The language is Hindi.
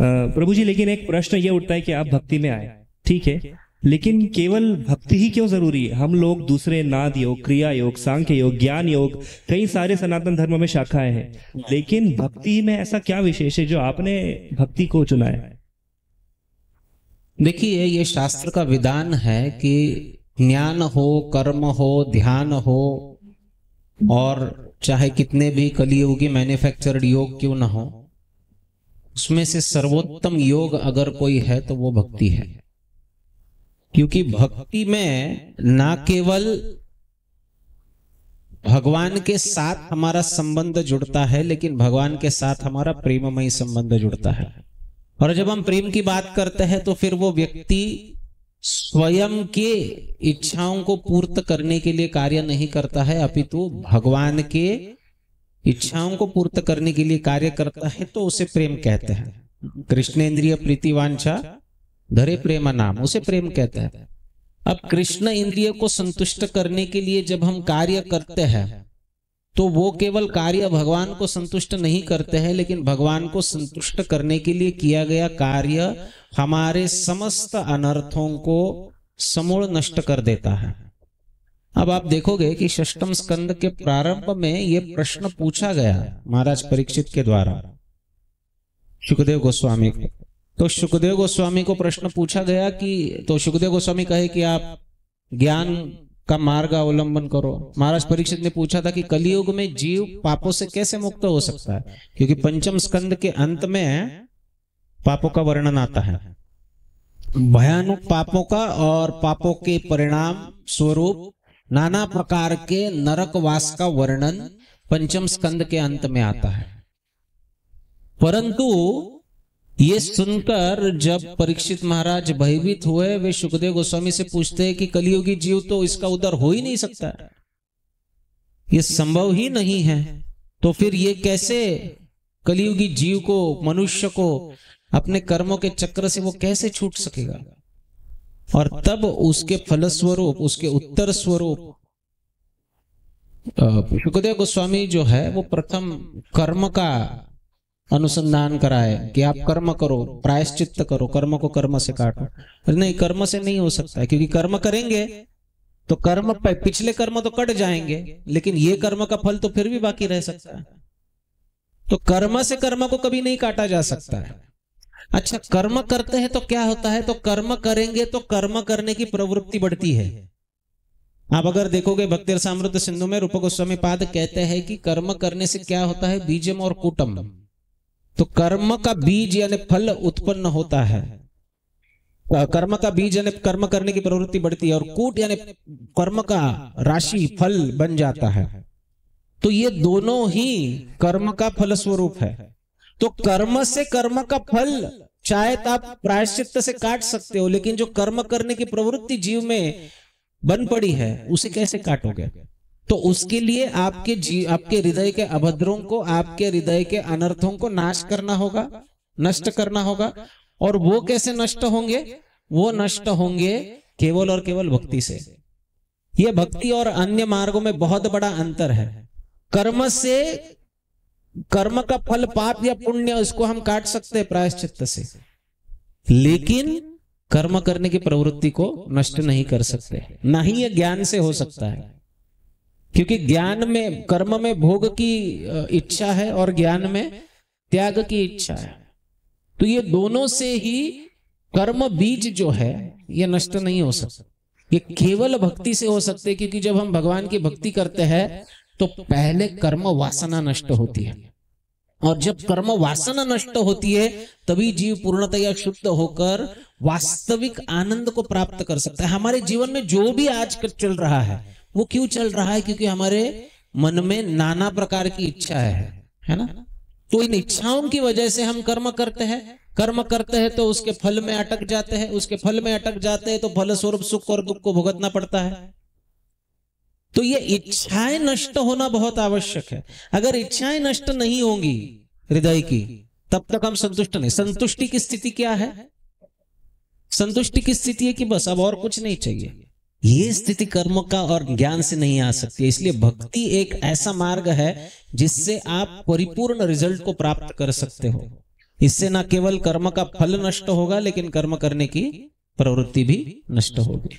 प्रभु जी, लेकिन एक प्रश्न ये उठता है कि आप भक्ति में आए, ठीक है, लेकिन केवल भक्ति ही क्यों जरूरी है? हम लोग दूसरे नाद योग, क्रिया योग, सांख्य योग, ज्ञान योग, कई सारे सनातन धर्म में शाखाएं हैं, लेकिन भक्ति में ऐसा क्या विशेष है जो आपने भक्ति को चुना है? देखिए, ये शास्त्र का विधान है कि ज्ञान हो, कर्म हो, ध्यान हो, और चाहे कितने भी कलियुगी मैन्युफैक्चर्ड योग क्यों ना हो, उसमें से सर्वोत्तम योग अगर कोई है तो वो भक्ति है। क्योंकि भक्ति में ना केवल भगवान के साथ हमारा संबंध जुड़ता है, लेकिन भगवान के साथ हमारा प्रेममय संबंध जुड़ता है। और जब हम प्रेम की बात करते हैं तो फिर वो व्यक्ति स्वयं के इच्छाओं को पूर्ण करने के लिए कार्य नहीं करता है, अपितु भगवान के इच्छाओं को पूर्ण करने के लिए कार्य करता है, तो उसे प्रेम कहते हैं। कृष्णेन्द्रिय प्रीतिवांछा धरे प्रेम नाम, उसे प्रेम कहते हैं। अब कृष्ण इंद्रिय को संतुष्ट करने के लिए जब हम कार्य करते हैं तो वो केवल कार्य भगवान को संतुष्ट नहीं करते हैं, लेकिन भगवान को संतुष्ट करने के लिए किया गया कार्य हमारे समस्त अनर्थों को समूल नष्ट कर देता है। अब आप देखोगे कि षष्ठम स्कंद के प्रारंभ में यह प्रश्न पूछा गया महाराज परीक्षित के द्वारा सुखदेव गोस्वामी को। तो सुखदेव गोस्वामी को प्रश्न पूछा गया कि, तो सुखदेव गोस्वामी कहे कि आप ज्ञान का मार्ग अवलंबन करो। महाराज परीक्षित ने पूछा था कि कलियुग में जीव पापों से कैसे मुक्त हो सकता है, क्योंकि पंचम स्कंद के अंत में पापों का वर्णन आता है, भयानक पापों का, और पापों के परिणाम स्वरूप नाना प्रकार के नरकवास का वर्णन पंचम स्कंद के अंत में आता है। परंतु ये सुनकर जब परीक्षित महाराज भयभीत हुए, वे सुखदेव गोस्वामी से पूछते हैं कि कलियुगी जीव तो इसका उद्धार हो ही नहीं सकता, ये संभव ही नहीं है, तो फिर ये कैसे कलियुगी जीव को, मनुष्य को अपने कर्मों के चक्र से वो कैसे छूट सकेगा? और तब उसके फलस्वरूप, उसके उत्तर स्वरूप सुखदेव गोस्वामी जो है वो प्रथम कर्म का अनुसंधान कराए कि आप कर्म करो, प्रायश्चित्त करो, कर्म को कर्म से काटो। नहीं, कर्म से नहीं हो सकता है, क्योंकि कर्म करेंगे तो कर्म, पिछले कर्म तो कट जाएंगे, लेकिन ये कर्म का फल तो फिर भी बाकी रह सकता है। तो कर्म से कर्म को कभी नहीं काटा जा सकता है। अच्छा, कर्म करते हैं तो क्या होता है? तो कर्म करेंगे तो कर्म करने की प्रवृत्ति बढ़ती है। आप अगर देखोगे भक्ति रसामृत सिंधु में रूप गोस्वामी पाद कहते हैं कि कर्म करने से क्या होता है, बीजम और कूटम। तो कर्म का बीज यानी फल उत्पन्न होता है, कर्म का बीज यानी कर्म करने की प्रवृत्ति बढ़ती है, और कूट यानी कर्म का राशि फल बन जाता है। तो ये दोनों ही कर्म का फल स्वरूप है। तो कर्म से कर्म का फल चाहे तो आप प्रायश्चित्त से काट सकते हो, लेकिन जो कर्म करने की प्रवृत्ति जीव में बन पड़ी है उसे कैसे काटोगे? तो उसके लिए आपके हृदय के अभद्रों को, आपके हृदय के अनर्थों को नाश करना होगा, नष्ट करना होगा। और वो कैसे नष्ट होंगे? वो नष्ट होंगे केवल और केवल भक्ति से। ये भक्ति और अन्य मार्गों में बहुत बड़ा अंतर है। कर्म से, कर्म का फल पाप या पुण्य, इसको हम काट सकते हैं प्रायश्चित्त से, लेकिन कर्म करने की प्रवृत्ति को नष्ट नहीं कर सकते। ना ही ये ज्ञान से हो सकता है, क्योंकि ज्ञान में, कर्म में भोग की इच्छा है और ज्ञान में त्याग की इच्छा है। तो ये दोनों से ही कर्म बीज जो है ये नष्ट नहीं हो सकता, ये केवल भक्ति से हो सकते। क्योंकि जब हम भगवान की भक्ति करते हैं तो पहले कर्म वासना नष्ट होती है, और जब कर्म वासना नष्ट होती है तभी जीव पूर्णतया शुद्ध होकर वास्तविक आनंद को प्राप्त कर सकता है। हमारे जीवन में जो भी आज चल रहा है वो क्यों चल रहा है? क्योंकि हमारे मन में नाना प्रकार की इच्छा है ना? तो इन इच्छाओं की वजह से हम कर्म करते हैं। कर्म करते हैं तो उसके फल में अटक जाते हैं, उसके फल में अटक जाते हैं तो फल स्वरूप सुख और दुख को भुगतना पड़ता है। तो ये इच्छाएं नष्ट होना बहुत आवश्यक है। अगर इच्छाएं नष्ट नहीं होंगी हृदय की, तब तक हम संतुष्ट नहीं। संतुष्टि की स्थिति क्या है? संतुष्टि की स्थिति है कि बस अब और कुछ नहीं चाहिए। ये स्थिति कर्म का और ज्ञान से नहीं आ सकती। इसलिए भक्ति एक ऐसा मार्ग है जिससे आप परिपूर्ण रिजल्ट को प्राप्त कर सकते हो। इससे ना केवल कर्म का फल नष्ट होगा लेकिन कर्म करने की प्रवृत्ति भी नष्ट होगी।